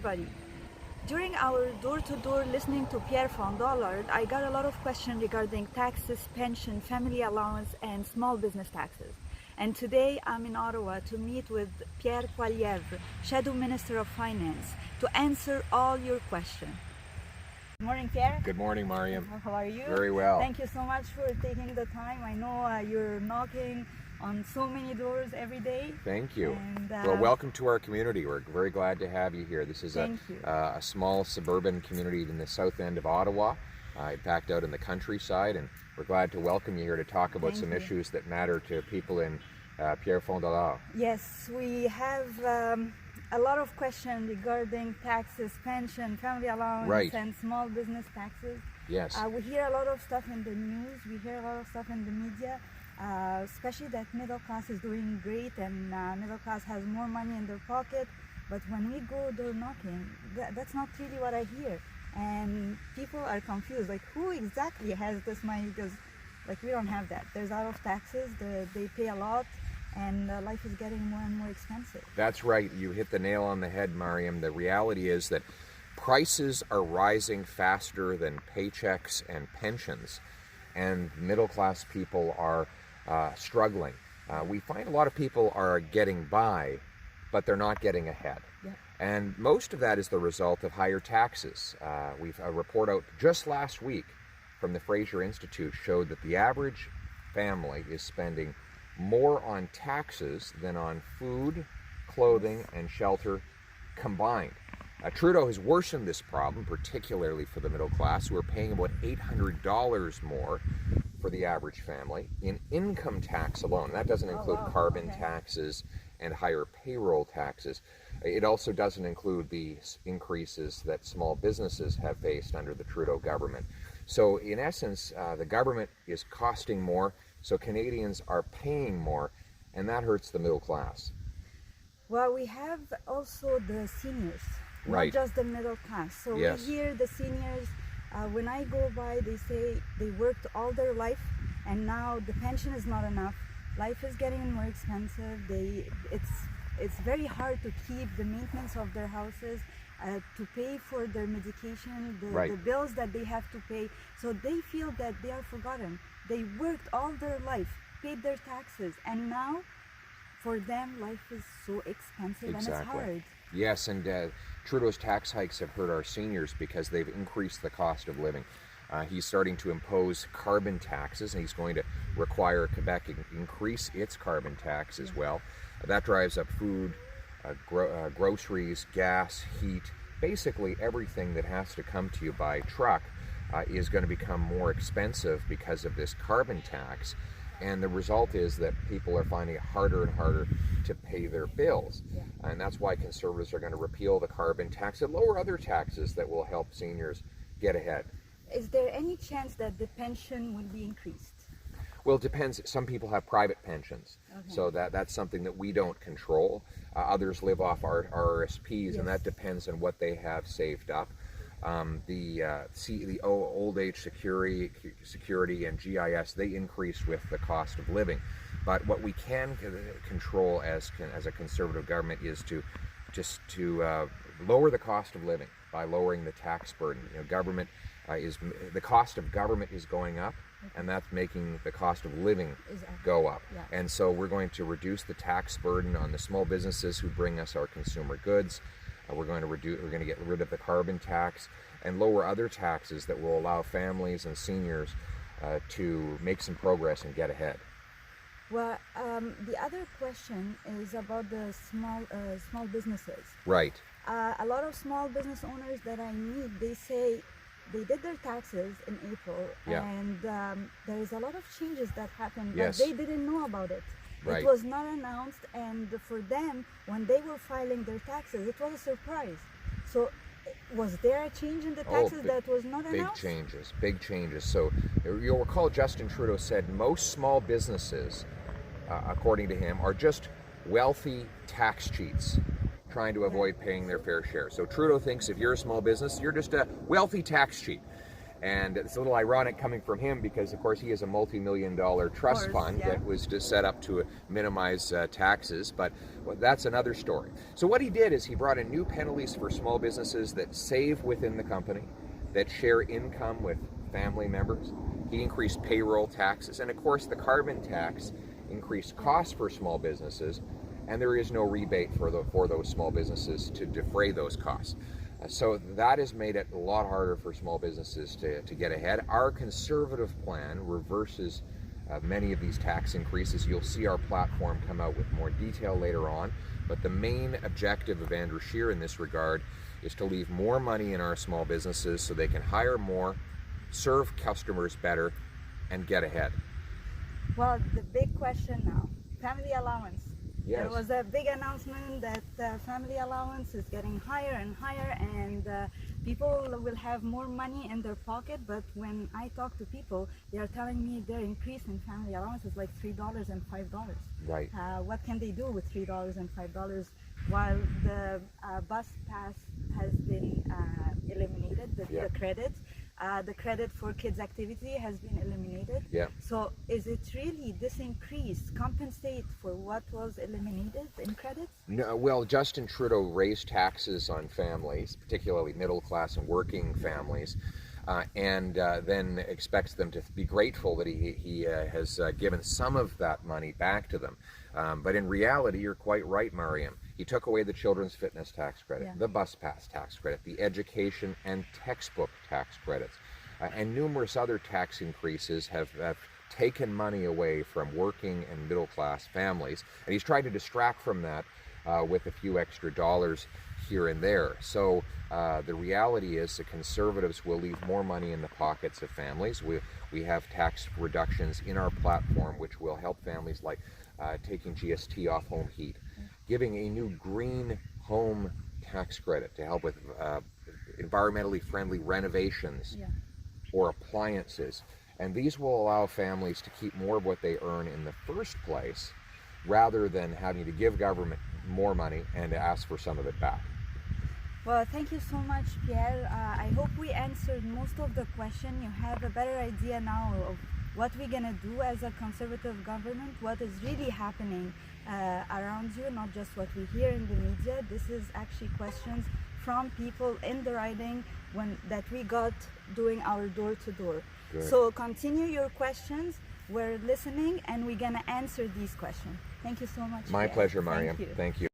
everybody. During our door-to-door listening to Pierre Poilievre, I got a lot of questions regarding taxes, pension, family allowance, and small business taxes. And today I'm in Ottawa to meet with Pierre Poilievre, Shadow Minister of Finance, to answer all your questions. Good morning, Pierre. Good morning, Mariam. How are you? Very well. Thank you so much for taking the time. I know you're knocking on so many doors every day. Thank you. And, well, welcome to our community. We're very glad to have you here. This is a small suburban community in the south end of Ottawa, packed out in the countryside, and we're glad to welcome you here to talk about some issues that matter to people in Pierre Poilievre. Yes, we have a lot of questions regarding taxes, pension, family allowance, and small business taxes. Yes. We hear a lot of stuff in the news, we hear a lot of stuff in the media, especially that middle class is doing great and middle class has more money in their pocket. But when we go door knocking, that's not really what I hear. And people are confused, like who exactly has this money? Because like we don't have that. There's a lot of taxes, they pay a lot, and life is getting more and more expensive. That's right. You hit the nail on the head, Mariam. The reality is that prices are rising faster than paychecks and pensions, and middle-class people are struggling. We find a lot of people are getting by, but they're not getting ahead. Yep. And most of that is the result of higher taxes. We've a report out just last week from the Fraser Institute showed that the average family is spending more on taxes than on food, clothing, and shelter combined. Trudeau has worsened this problem, particularly for the middle class, who are paying about $800 more for the average family in income tax alone. And that doesn't include carbon taxes and higher payroll taxes. It also doesn't include the increases that small businesses have faced under the Trudeau government. So in essence, the government is costing more, so Canadians are paying more, and that hurts the middle class. Well, we have also the seniors, not just the middle class. So we hear the seniors, when I go by, they say they worked all their life, and now the pension is not enough. Life is getting more expensive. It's very hard to keep the maintenance of their houses, to pay for their medication, the bills that they have to pay. So they feel that they are forgotten. They worked all their life, paid their taxes, and now for them life is so expensive and it's hard. Yes, and Trudeau's tax hikes have hurt our seniors because they've increased the cost of living. He's starting to impose carbon taxes, and he's going to require Quebec increase its carbon tax as well. That drives up food, groceries, gas, heat, basically everything that has to come to you by truck is going to become more expensive because of this carbon tax. And the result is that people are finding it harder and harder to pay their bills. And that's why Conservatives are going to repeal the carbon tax and lower other taxes that will help seniors get ahead. Is there any chance that the pension will be increased? Well, it depends. Some people have private pensions, so that's something that we don't control. Others live off our RSPs, and that depends on what they have saved up. The old age security and GIS, they increase with the cost of living. But what we can control as a Conservative government is to lower the cost of living by lowering the tax burden. The cost of government is going up, and that's making the cost of living go up. And so we're going to reduce the tax burden on the small businesses who bring us our consumer goods. We're going to get rid of the carbon tax and lower other taxes that will allow families and seniors to make some progress and get ahead. Well, the other question is about the small businesses. Right. A lot of small business owners that I meet, they say they did their taxes in April, and there is a lot of changes that happened, but they didn't know about it. It was not announced, and for them, when they were filing their taxes, it was a surprise. So was there a change in the taxes that was not announced? Big changes. So you'll recall Justin Trudeau said most small businesses, according to him, are just wealthy tax cheats trying to avoid paying their fair share. So Trudeau thinks if you're a small business, you're just a wealthy tax cheat. And it's a little ironic coming from him because, of course, he has a multi-million-dollar trust fund that was just set up to minimize taxes, but that's another story. So what he did is he brought in new penalties for small businesses that save within the company, that share income with family members. He increased payroll taxes, and of course the carbon tax increased costs for small businesses, and there is no rebate for those small businesses to defray those costs. So that has made it a lot harder for small businesses to get ahead. Our conservative plan reverses many of these tax increases. You'll see our platform come out with more detail later on, but the main objective of Andrew Scheer in this regard is to leave more money in our small businesses so they can hire more, serve customers better, and get ahead. Well, the big question now, family allowance. Yes. There was a big announcement that family allowance is getting higher and higher, and people will have more money in their pocket. But when I talk to people, they are telling me their increase in family allowance is like $3 and $5. Right. What can they do with $3 and $5 while the bus pass has been eliminated, the credit? The credit for kids' activity has been eliminated. Yeah. So is it really this increase compensate for what was eliminated in credits? No, well, Justin Trudeau raised taxes on families, particularly middle class and working families, and then expects them to be grateful that he has given some of that money back to them. But in reality, you're quite right, Mariam. He took away the children's fitness tax credit, the bus pass tax credit, the education and textbook tax credits, and numerous other tax increases have taken money away from working and middle class families. And he's tried to distract from that with a few extra dollars here and there. So the reality is the Conservatives will leave more money in the pockets of families. We have tax reductions in our platform which will help families, like taking GST off home heat, giving a new green home tax credit to help with environmentally friendly renovations or appliances. And these will allow families to keep more of what they earn in the first place rather than having to give government more money and to ask for some of it back. Well, thank you so much, Pierre. I hope we answered most of the question. You have a better idea now of what we're going to do as a Conservative government, what is really happening around you, not just what we hear in the media. This is actually questions from people in the riding that we got doing our door-to-door. So continue your questions. We're listening and we're going to answer these questions. Thank you so much. My Pierre. pleasure, Mariam. Thank you. Thank you.